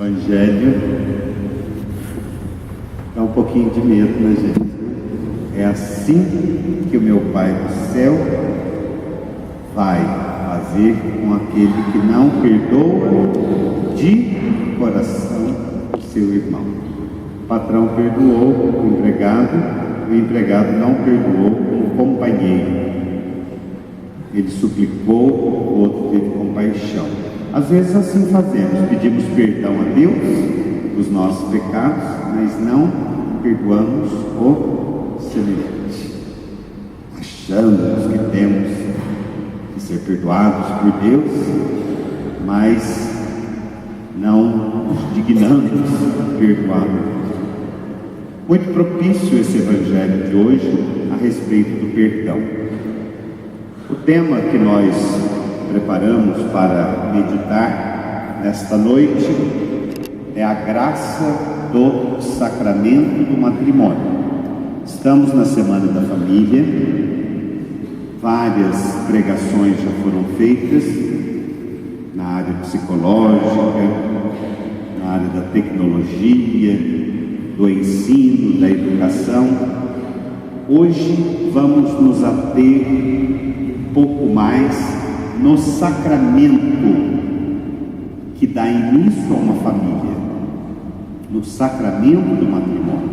Evangelho dá um pouquinho de medo na gente. É assim que o meu Pai do céu vai fazer com aquele que não perdoa de coração o seu irmão. O patrão perdoou o empregado não perdoou o companheiro. Ele suplicou, o outro teve compaixão. Às vezes assim fazemos, pedimos perdão a Deus dos nossos pecados, mas não perdoamos o semelhante. Achamos que temos que ser perdoados por Deus, mas não nos dignamos a perdoar. Muito propício esse evangelho de hoje a respeito do perdão. O tema que nós preparamos para meditar nesta noite é a graça do sacramento do matrimônio. Estamos na Semana da Família, várias pregações já foram feitas na área psicológica, na área da tecnologia, do ensino, da educação. Hoje vamos nos ater um pouco mais no sacramento que dá início a uma família, no sacramento do matrimônio,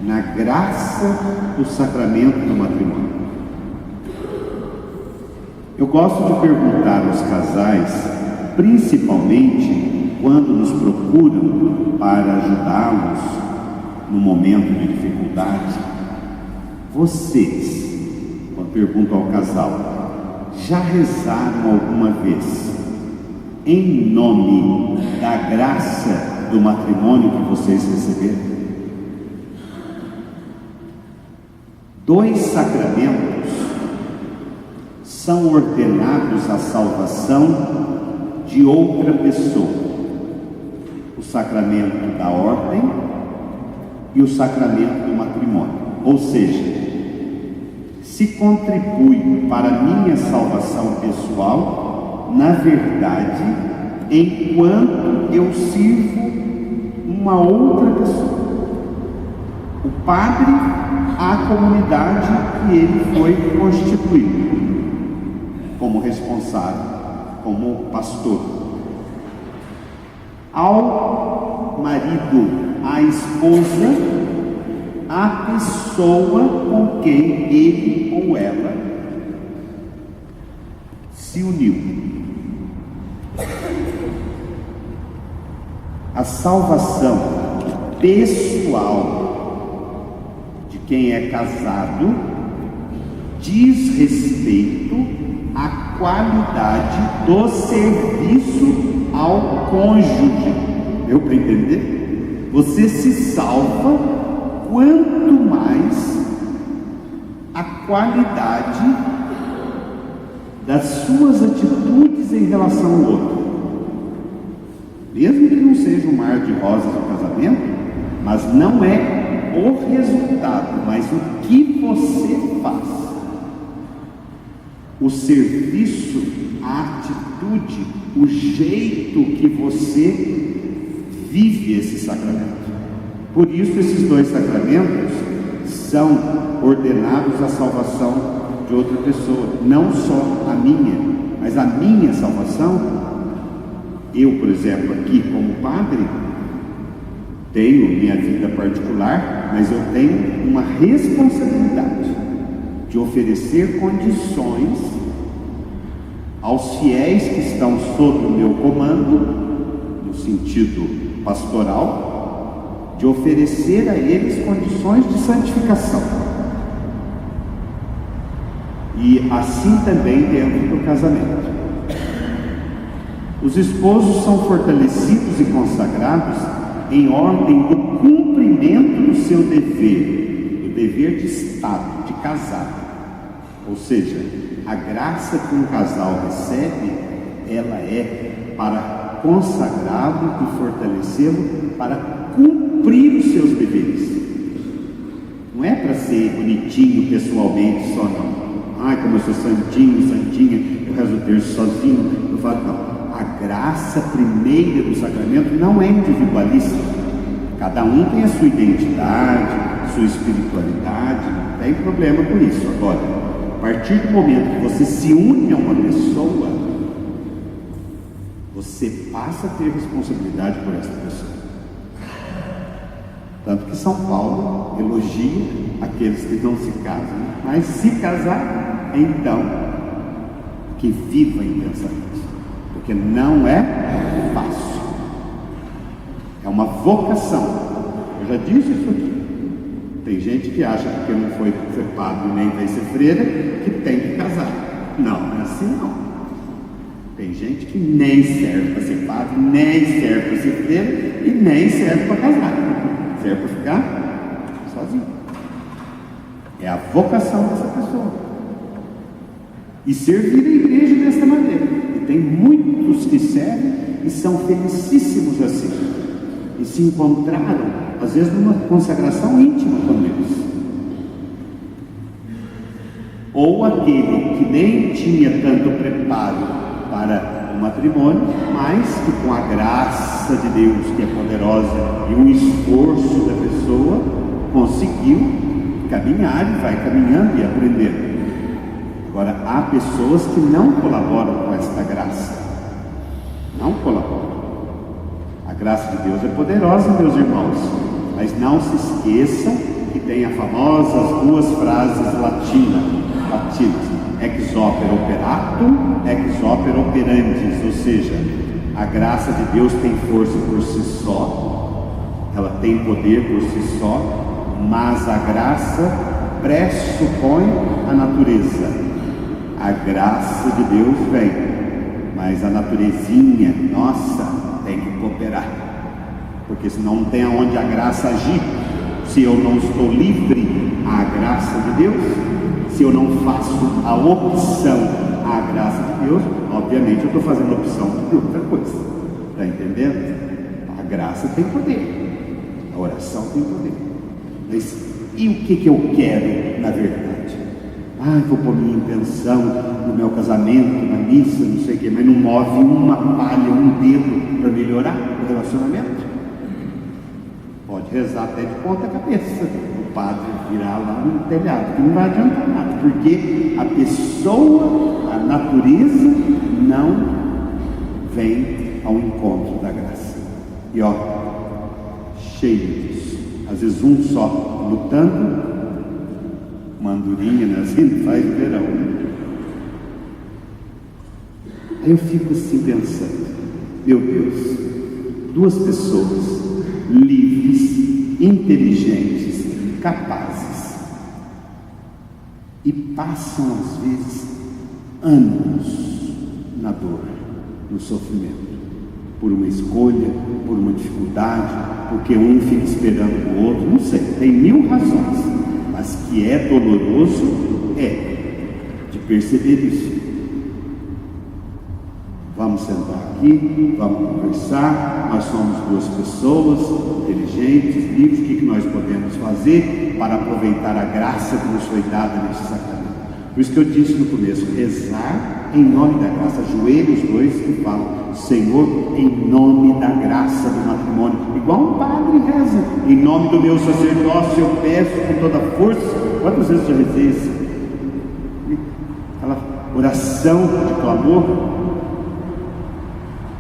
na graça do sacramento do matrimônio. Eu gosto de perguntar aos casais, principalmente quando nos procuram para ajudá-los no momento de dificuldade: vocês, quando pergunto ao casal, já rezaram alguma vez em nome da graça do matrimônio que vocês receberam? Dois sacramentos são ordenados à salvação de outra pessoa: o sacramento da ordem e o sacramento do matrimônio. Ou seja, se contribui para a minha salvação pessoal, na verdade, enquanto eu sirvo uma outra pessoa. O padre, a comunidade que ele foi constituído como responsável, como pastor. Ao marido, à esposa, a pessoa com quem ele ou ela se uniu. A salvação pessoal de quem é casado diz respeito à qualidade do serviço ao cônjuge. Deu para entender? Você se salva quanto mais a qualidade das suas atitudes em relação ao outro. Mesmo que não seja um mar de rosas no casamento, mas não é o resultado, mas o que você faz. O serviço, a atitude, o jeito que você vive esse sacramento. Por isso, esses dois sacramentos são ordenados à salvação de outra pessoa, não só a minha, mas a minha salvação. Eu, por exemplo, aqui como padre, tenho minha vida particular, mas eu tenho uma responsabilidade de oferecer condições aos fiéis que estão sob o meu comando, no sentido pastoral, de oferecer a eles condições de santificação. E assim também dentro do casamento. Os esposos são fortalecidos e consagrados em ordem do cumprimento do seu dever, do dever de Estado, de casado. Ou seja, a graça que um casal recebe, ela é para consagrá-lo e fortalecê-lo para cumprir os seus deveres. Não é para ser bonitinho pessoalmente só, não. Ai, como eu sou santinho, santinha, eu rezo o terço sozinho. Eu falo, não. A a graça primeira do sacramento não é individualista. Cada um tem a sua identidade, sua espiritualidade, não tem problema com isso. Agora, a partir do momento que você se une a uma pessoa, você passa a ter responsabilidade por essa pessoa. Tanto que São Paulo elogia aqueles que não se casam, mas se casar, então, que viva intensamente, porque não é fácil, é uma vocação. Eu já disse isso aqui. Tem gente que acha que porque não foi ser padre nem vai ser freira, que tem que casar. Não, não é assim não. Tem gente que nem serve para ser padre, nem serve para ser freira e nem serve para casar. Serve para ficar sozinho. É a vocação dessa pessoa. E servir a igreja desta maneira. E tem muitos que servem e são felicíssimos assim. E se encontraram, às vezes, numa consagração íntima com Deus. Ou aquele que nem tinha tanto preparo para o matrimônio, mas que com a graça de Deus, que é poderosa, e o esforço da pessoa, conseguiu caminhar e vai caminhando e aprendendo. Agora, há pessoas que não colaboram com esta graça. Não colaboram. A graça de Deus é poderosa, meus irmãos, mas não se esqueçam que tem as famosas duas frases latinas, ex opere operatum, ex opere operandis, ou seja, a graça de Deus tem força por si só, ela tem poder por si só, mas a graça pressupõe a natureza. A graça de Deus vem, mas a naturezinha nossa tem que cooperar, porque senão não tem aonde a graça agir. Se eu não estou livre à graça de Deus, se eu não faço a opção à graça de Deus, obviamente eu estou fazendo opção por outra coisa. Está entendendo? A graça tem poder, a oração tem poder. Mas e o que eu quero na verdade? Vou pôr minha intenção no meu casamento, na missa, não sei o que, mas não move uma palha, um dedo para melhorar o relacionamento. Pode rezar até de ponta cabeça, o padre virar lá no telhado, que não vai adiantar nada, porque a pessoa, a natureza, não vem ao encontro da graça. E ó, cheio disso. Às vezes um só lutando, uma andorinha, né? Assim faz o verão. Aí eu fico assim pensando, meu Deus, duas pessoas livres, inteligentes, capazes, e passam às vezes anos na dor, no sofrimento, por uma escolha, por uma dificuldade, porque um fica esperando o outro, não sei, tem mil razões, mas que é doloroso, de perceber isso. Vamos sentar aqui, vamos conversar, nós somos duas pessoas inteligentes, livres, o que nós podemos fazer para aproveitar a graça que nos foi dada neste sacramento. Por isso que eu disse no começo, rezar em nome da graça, ajoelhos dois e falam, Senhor, em nome da graça do matrimônio, igual um padre reza, em nome do meu sacerdócio eu peço com toda a força. Quantas vezes eu já rezei isso? Aquela oração de clamor.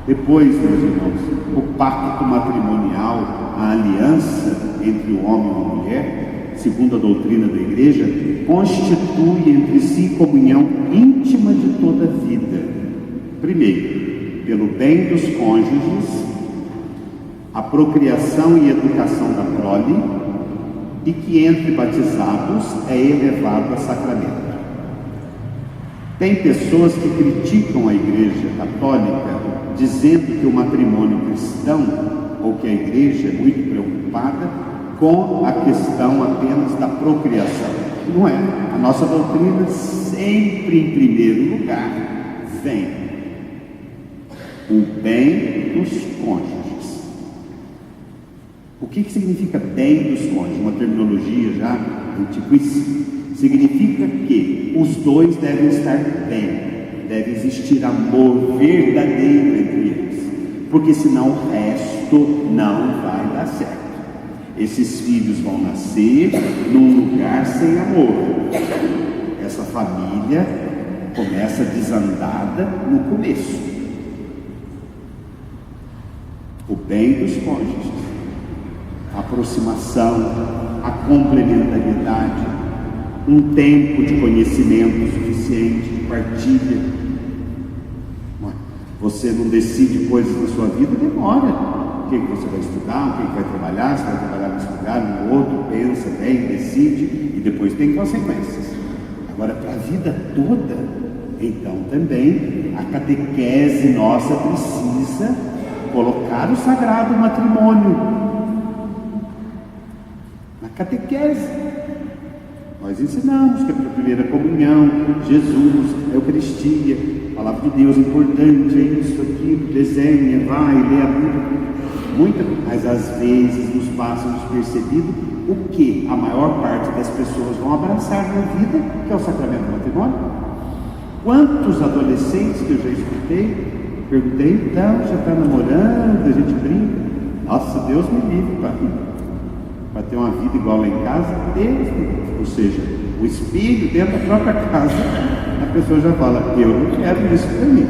Depois, meus irmãos, o pacto matrimonial, a aliança entre o homem e a mulher, segundo a doutrina da igreja, constitui entre si comunhão íntima de toda a vida. Primeiro, pelo bem dos cônjuges, a procriação e educação da prole, e que entre batizados é elevado a sacramento. Tem pessoas que criticam a igreja católica, dizendo que o matrimônio cristão, ou que a igreja é muito preocupada com a questão apenas da procriação. Não é. A nossa doutrina sempre em primeiro lugar vem o bem dos cônjuges. O que significa bem dos cônjuges? Uma terminologia já antiquíssima. Significa que os dois devem estar bem. deve existir amor verdadeiro entre eles, porque senão o resto não vai dar certo. Esses filhos vão nascer num lugar sem amor. Essa família começa desandada no começo. O bem dos cônjuges, a aproximação, a complementariedade, um tempo de conhecimento suficiente, de partilha. Você não decide coisas na sua vida, demora. O que você vai estudar, o que vai trabalhar, se vai trabalhar nesse lugar, no outro, pensa bem, decide, e depois tem consequências. Agora, para a vida toda, então também a catequese nossa precisa colocar o sagrado matrimônio na catequese. Nós ensinamos que é para a primeira comunhão, Jesus, a Eucaristia, a palavra de Deus é importante, é isso, aquilo, desenha, vai, lê a Bíblia. Mas às vezes nos passa despercebido o que a maior parte das pessoas vão abraçar na vida, que é o sacramento do matrimônio. Quantos adolescentes que eu já escutei, perguntei, então, já está namorando, a gente brinca. Nossa, Deus me livre para ter uma vida igual lá em casa, Deus me livre. Ou seja, o espelho dentro da própria casa, a pessoa já fala, eu não quero isso para mim.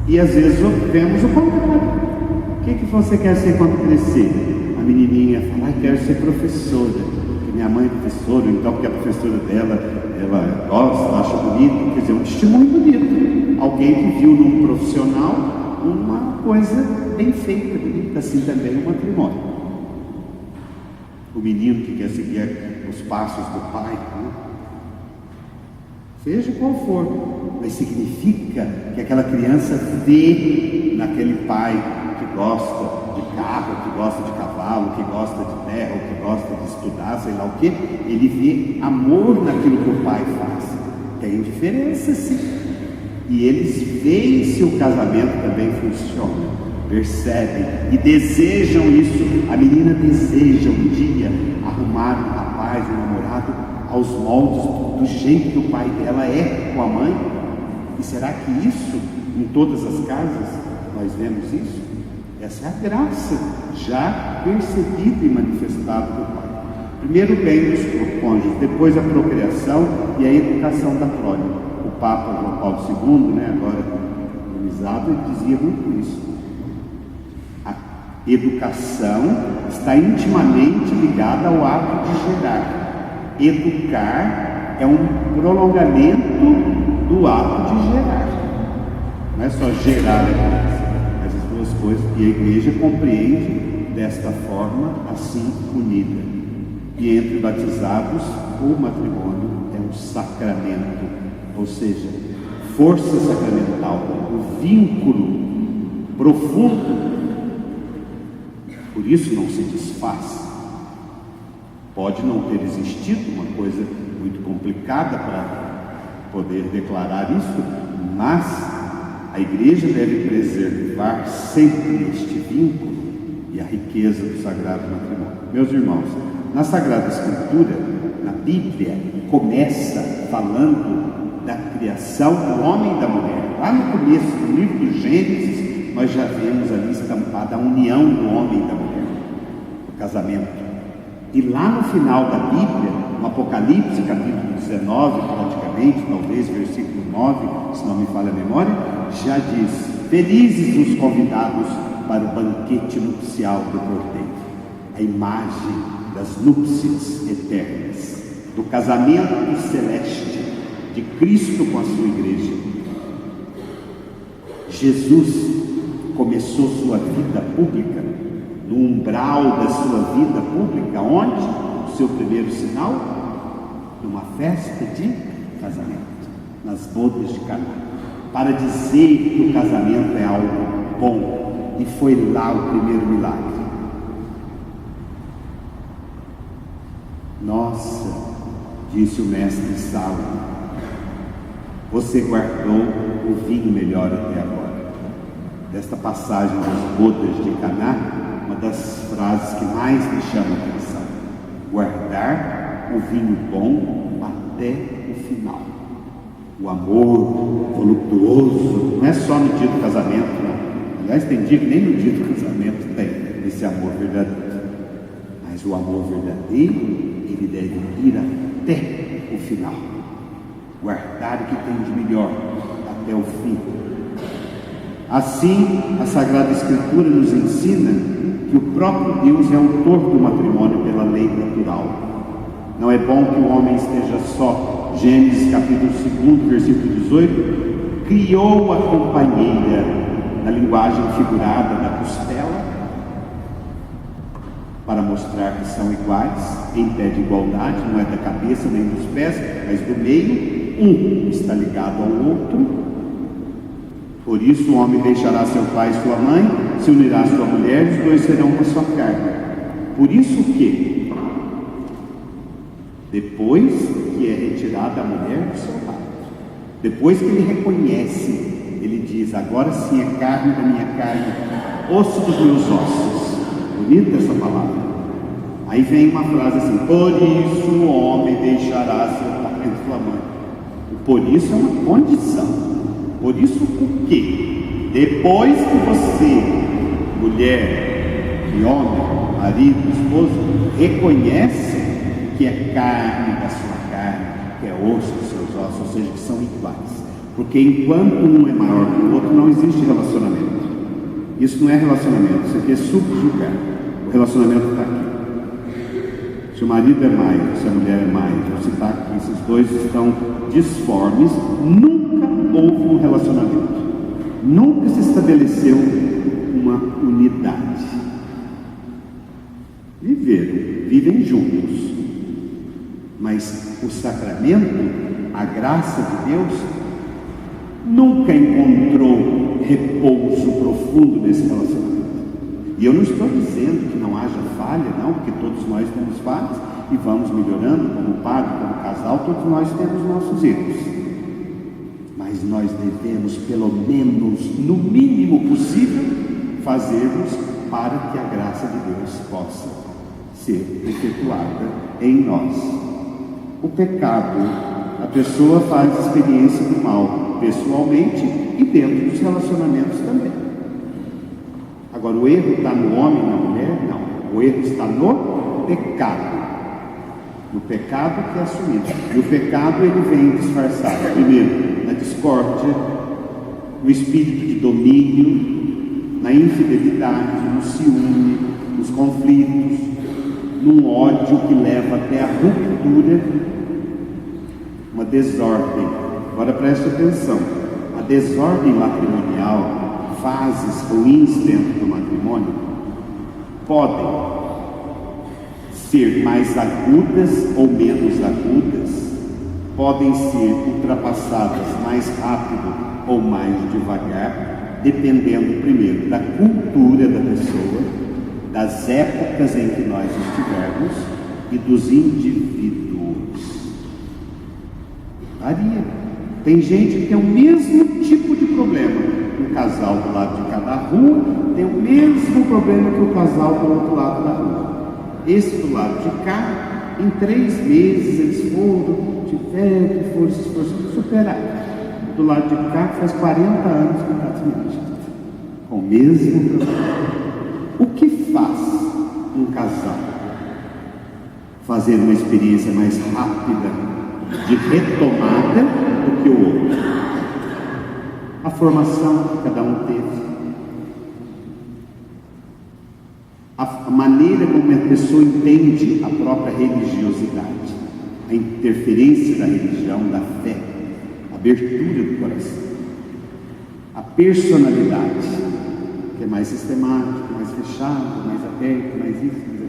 E às vezes vemos o contrário. O que você quer ser quando crescer? A menininha fala, quero ser professora, porque minha mãe é professora, então porque a professora dela, ela gosta, acha bonito, quer dizer, um testemunho bonito. Alguém que viu num profissional uma coisa bem feita, bonita, assim também o matrimônio. O menino que quer seguir os passos do pai, né? Seja qual for, mas significa que aquela criança vê naquele pai que gosta de carro, que gosta de cavalo, que gosta de terra, que gosta de estudar, sei lá o que, ele vê amor naquilo que o pai faz. Tem diferença, sim. E eles veem se o casamento também funciona, percebem e desejam isso. A menina deseja um dia arrumar um rapaz, um namorado, aos moldes do jeito que o pai dela é com a mãe. E será que isso, em todas as casas, nós vemos isso? Essa é a graça já percebida e manifestada do pai. Primeiro o bem dos cônjuges, depois a procriação e a educação da prole. O Papa João Paulo II, agora canonizado, ele dizia muito isso. A educação está intimamente ligada ao ato de gerar. Educar é um prolongamento do ato de gerar. Não é só gerar a criança, mas as duas coisas, e a igreja compreende desta forma, assim unida. E entre batizados, o matrimônio é um sacramento, ou seja, força sacramental, o vínculo profundo. Por isso não se desfaz. Pode não ter existido uma coisa muito complicada para poder declarar isso, mas a igreja deve preservar sempre este vínculo e a riqueza do sagrado matrimônio. Meus irmãos, na Sagrada Escritura, na Bíblia, começa falando da criação do homem e da mulher. Lá no começo do livro do Gênesis, nós já vemos ali estampada a união do homem e da mulher, o casamento. E lá no final da Bíblia, no Apocalipse, capítulo 19, praticamente, talvez versículo 9, se não me falha a memória, já diz: felizes os convidados para o banquete nupcial do Cordeiro. A imagem das núpcias eternas, do casamento celeste de Cristo com a sua igreja. Jesus começou sua vida pública no umbral da sua vida pública, onde? O seu primeiro sinal? Numa festa de casamento, nas bodas de Caná, para dizer que o casamento é algo bom, e foi lá o primeiro milagre. Nossa, disse o mestre Salomão, você guardou o vinho melhor até agora. Desta passagem das bodas de Caná, uma das frases que mais me chama a atenção: guardar o vinho bom até o final. o amor voluptuoso, não é só no dia do casamento, não. Aliás, tem dia que nem no dia do casamento tem esse amor verdadeiro. Mas o amor verdadeiro, ele deve ir até o final, guardar o que tem de melhor até o fim. Assim, a Sagrada Escritura nos ensina que o próprio Deus é autor do matrimônio pela lei natural. Não é bom que o homem esteja só. Gênesis capítulo 2, versículo 18, criou a companheira, na linguagem figurada da costela, para mostrar que são iguais, em pé de igualdade, não é da cabeça nem dos pés, mas do meio, um está ligado ao outro. Por isso o homem deixará seu pai e sua mãe, se unirá à sua mulher, e os dois serão uma só carne. Por isso que, depois que é retirada a mulher do seu pai, depois que ele reconhece, ele diz: agora sim é carne da minha carne, osso dos meus ossos. Bonita essa palavra. Aí vem uma frase assim: por isso o homem deixará seu pai e sua mãe. O por isso é uma condição. Por isso o quê? Depois que você, mulher e homem, marido, esposo, reconhece que é carne da sua carne, que é osso dos seus ossos, ou seja, que são iguais. Porque enquanto um é maior que o outro, não existe relacionamento. Isso não é relacionamento, isso aqui é subjugar. O relacionamento está aqui. Se o marido é mais, se a mulher é mais, você está aqui, esses dois estão disformes, nunca houve um relacionamento. Nunca se estabeleceu uma unidade. Vivem juntos. Mas o sacramento, a graça de Deus, nunca encontrou repouso profundo nesse relacionamento. E eu não estou dizendo que não haja falha, não, porque todos nós temos falhas e vamos melhorando como padre, como casal, todos nós temos nossos erros. Mas nós devemos, pelo menos, no mínimo possível, fazermos para que a graça de Deus possa ser efetuada em nós. O pecado, a pessoa faz experiência do mal pessoalmente e dentro dos relacionamentos também. Agora, o erro está no homem e na mulher? Não. O erro está no pecado. No pecado que é assumido. E o pecado, ele vem disfarçado. Primeiro, na discórdia, no espírito de domínio, na infidelidade, no ciúme, nos conflitos, num ódio que leva até a ruptura, uma desordem. Agora preste atenção, a desordem matrimonial, fases ruins dentro do matrimônio, podem ser mais agudas ou menos agudas, podem ser ultrapassadas mais rápido ou mais devagar, dependendo primeiro da cultura da pessoa, das épocas em que nós estivermos e dos indivíduos. Varia. Tem gente que tem o mesmo tipo de problema. Um casal do lado de cada rua tem o mesmo problema que o casal do outro lado da rua. Esse do lado de cá, em 3 meses eles foram se esforçando, superaram. Do lado de cá, faz 40 anos que está se com o mesmo problema. O que faz um casal fazer uma experiência mais rápida de retomada do que o outro? A formação que cada um teve, a maneira como a pessoa entende a própria religiosidade, a interferência da religião, da fé, a abertura do coração, a personalidade, que é mais sistemático, mais fechado, mais aberto, mais isso, mais aquilo.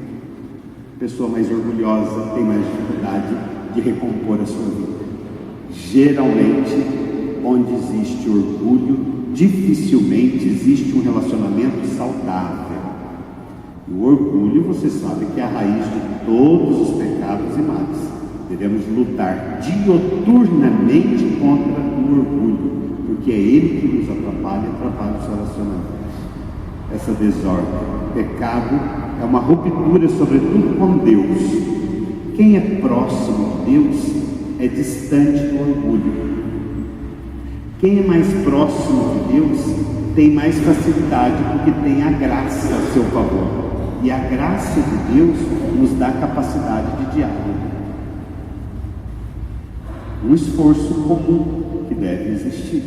Pessoa mais orgulhosa tem mais dificuldade de recompor a sua vida. Geralmente, onde existe orgulho, dificilmente existe um relacionamento saudável. E o orgulho, você sabe que é a raiz de todos os pecados e males. Devemos lutar dioturnamente contra o orgulho, porque é ele que nos atrapalha os relacionamentos. Essa desordem, pecado é uma ruptura, sobretudo com Deus. Quem é próximo de Deus é distante do orgulho. Quem é mais próximo de Deus tem mais facilidade, porque tem a graça a seu favor. E a graça de Deus nos dá capacidade de diálogo. Um esforço comum que deve existir.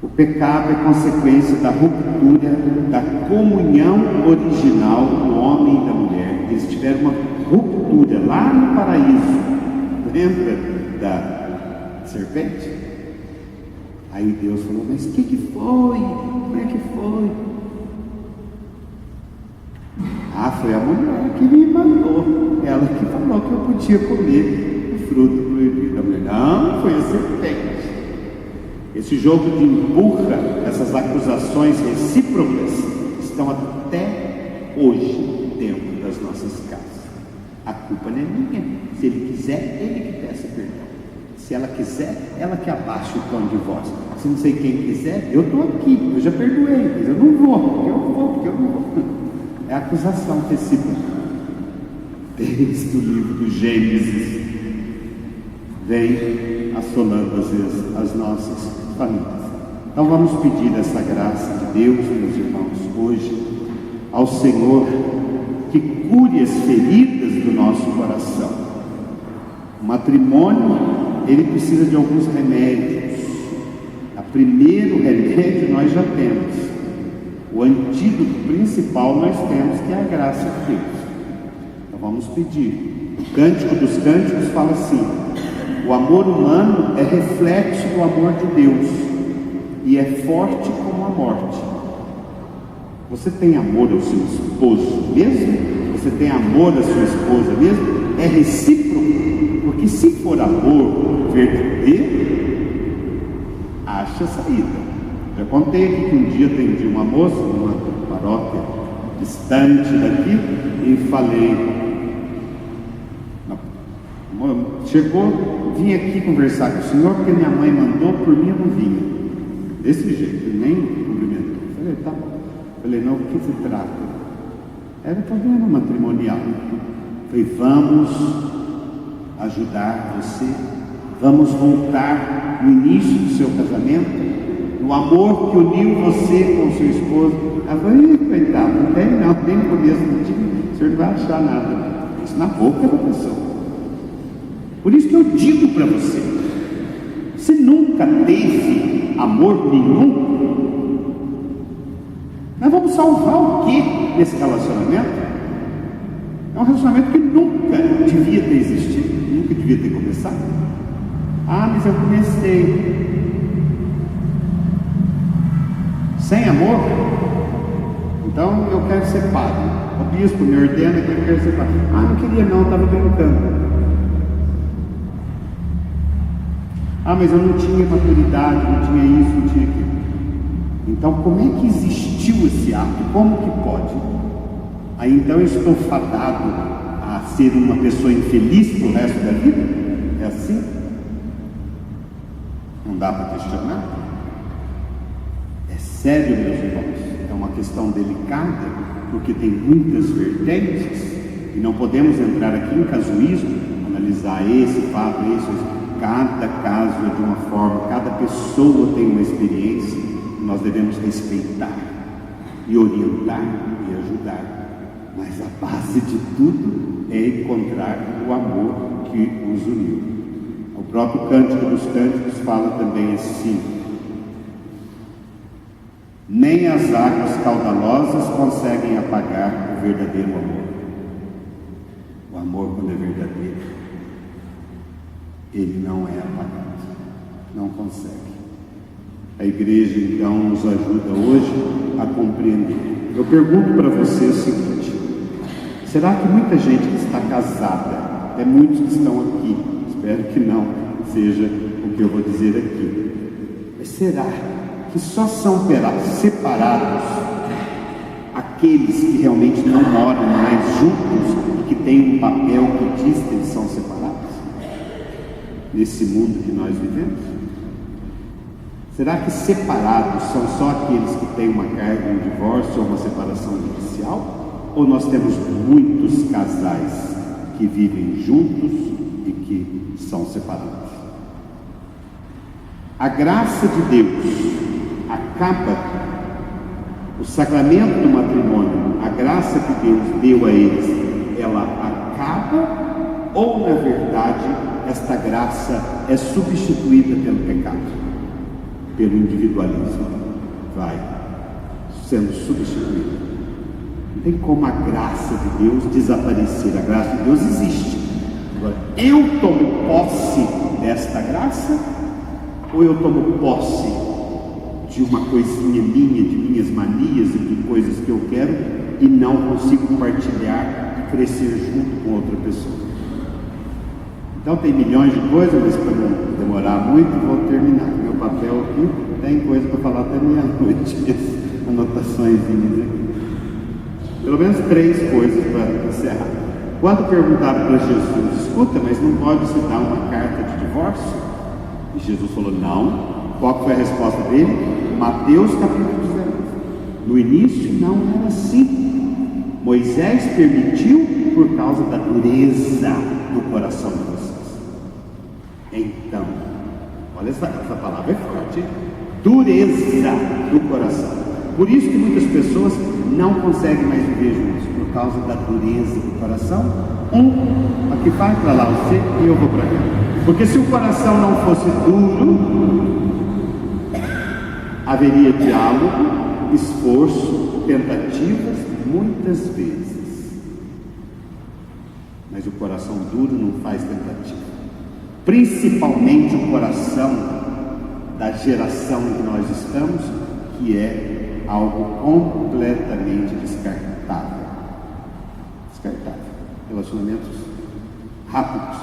O pecado é consequência da ruptura da comunhão original do homem e da mulher. Eles tiveram uma ruptura lá no paraíso. Lembra da serpente? Aí Deus falou: mas o que foi? Como é que foi? Ah, foi a mulher que me mandou. Ela que falou que eu podia comer o fruto proibido. A mulher: não, foi a serpente. Esse jogo de empurra, essas acusações recíprocas, estão até hoje dentro das nossas casas. A culpa não é minha. Se ele quiser, ele que peça perdão. Se ela quiser, ela que abaixe o tom de voz. Se não sei quem quiser, eu estou aqui, eu já perdoei, mas eu não vou, porque eu não vou. É a acusação recíproca. Desde o livro do Gênesis vem assolando às vezes as nossas famílias. Então vamos pedir essa graça de Deus, meus irmãos, hoje ao Senhor, que cure as feridas do nosso coração. O matrimônio, ele precisa de alguns remédios. O primeiro remédio nós já temos. O antídoto principal nós temos, que é a graça de Deus. Então vamos pedir. O Cântico dos Cânticos fala assim: o amor humano é reflexo do amor de Deus e é forte como a morte. Você tem amor ao seu esposo mesmo? Você tem amor à sua esposa mesmo? É recíproco, porque se for amor verdadeiro, acha saída. Já contei aqui que um dia atendi uma moça numa paróquia distante daqui e falei: chegou, vim aqui conversar com o senhor porque minha mãe mandou, por mim eu não vinha. Desse jeito, nem cumprimentou. Falei: tá bom. Falei: não, o que se trata? Era problema matrimonial. Falei: vamos ajudar você, vamos voltar no início do seu casamento, no amor que uniu você com o seu esposo. Ela falou: coitado, não tem não, nem no começo do dia, o senhor não vai achar nada. Isso na boca da pessoa. Por isso que eu digo para você: você nunca teve amor nenhum? Nós vamos salvar o que nesse relacionamento? É um relacionamento que nunca devia ter existido, nunca devia ter começado. Ah, mas eu comecei sem amor, então eu quero ser padre. O bispo me ordena que eu quero ser padre. Ah, não queria não, estava brincando. Ah, mas eu não tinha maturidade, não tinha isso, não tinha aquilo. Então, como é que existiu esse ato? Como que pode? Aí então eu estou fadado a ser uma pessoa infeliz pro resto da vida? É assim? Não dá para questionar? É sério, meus irmãos. É uma questão delicada, porque tem muitas vertentes e não podemos entrar aqui em casuísmo, analisar esse fato, esse. Cada caso é de uma forma, cada pessoa tem uma experiência, e nós devemos respeitar e orientar e ajudar, mas a base de tudo é encontrar o amor que os uniu. O próprio Cântico dos Cânticos fala também assim: nem as águas caudalosas conseguem apagar o verdadeiro amor. O amor, quando é verdadeiro, ele não é apagado, não consegue. A igreja então nos ajuda hoje a compreender. Eu pergunto para você o seguinte: será que muita gente que está casada, até muitos que estão aqui, espero que não seja o que eu vou dizer aqui, mas será que só são separados aqueles que realmente não moram mais juntos e que têm um papel que diz que eles são separados nesse mundo que nós vivemos? Será que separados são só aqueles que têm uma carga, um divórcio ou uma separação judicial? Ou nós temos muitos casais que vivem juntos e que são separados? A graça de Deus acaba, o sacramento do matrimônio, a graça que Deus deu a eles, ela acaba, ou na verdade esta graça é substituída pelo pecado, pelo individualismo, vai sendo substituída. Não tem como a graça de Deus desaparecer. A graça de Deus existe. Agora, eu tomo posse desta graça, ou eu tomo posse de uma coisinha minha, de minhas manias e de coisas que eu quero e não consigo compartilhar e crescer junto com outra pessoa? Então tem milhões de coisas, mas para não demorar muito, vou terminar. Meu papel aqui tem coisa para falar até meia-noite, anotações aqui. Pelo menos 3 coisas para encerrar. Quando perguntaram para Jesus, escuta, mas não pode se dar uma carta de divórcio? E Jesus falou, não. Qual foi a resposta dele? Mateus capítulo 19. No início não era assim. Moisés permitiu por causa da dureza do coração de vocês. Então, olha essa palavra é forte, hein? Dureza do coração. Por isso que muitas pessoas não conseguem mais viver juntos, por causa da dureza do coração. Aqui vai para lá você e eu vou para cá. Porque se o coração não fosse duro, haveria diálogo, esforço, tentativas, muitas vezes. Mas o coração duro não faz tentativa. Principalmente o coração da geração em que nós estamos, que é algo completamente descartável. Descartável. Relacionamentos rápidos.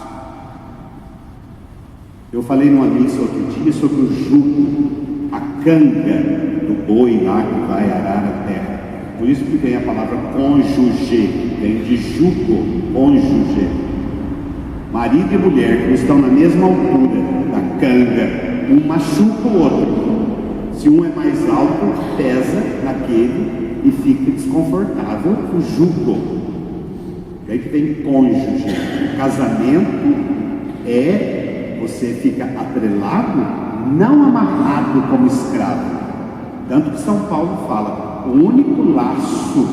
Eu falei numa missa outro dia sobre o jugo, a canga do boi lá que vai arar a terra. Por isso que vem a palavra cônjuge, vem de jugo, cônjuge. Marido e mulher que não estão na mesma altura da canga, um machuca o outro. Se um é mais alto, pesa naquele e fica desconfortável o jugo. Daí que vem cônjuge. O casamento é você fica atrelado, não amarrado como escravo. Tanto que São Paulo fala, o único laço,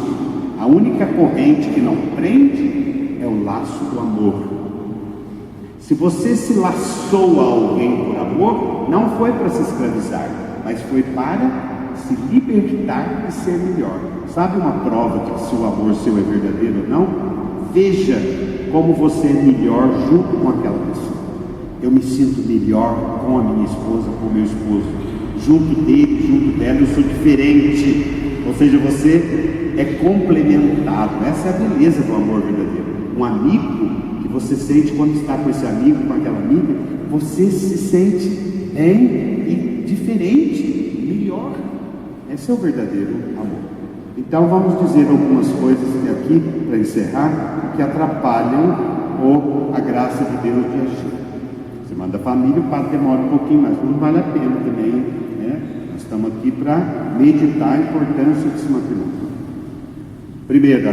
a única corrente que não prende é o laço do amor. Se você se laçou a alguém por amor, não foi para se escravizar, mas foi para se libertar e ser melhor. Sabe uma prova de que se o amor seu é verdadeiro ou não? Veja como você é melhor junto com aquela pessoa. Eu me sinto melhor com a minha esposa, com o meu esposo. Junto dele, junto dela, eu sou diferente. Ou seja, você é complementado. Essa é a beleza do amor verdadeiro. Um amigo que você sente quando está com esse amigo, com aquela amiga, você se sente bem e diferente, melhor. Esse é o verdadeiro amor. Então vamos dizer algumas coisas aqui, para encerrar, que atrapalham a graça de Deus de agir. Você manda a família, o padre demora um pouquinho mais, não vale a pena também, né? Nós estamos aqui para meditar a importância desse matrimônio. Primeiro,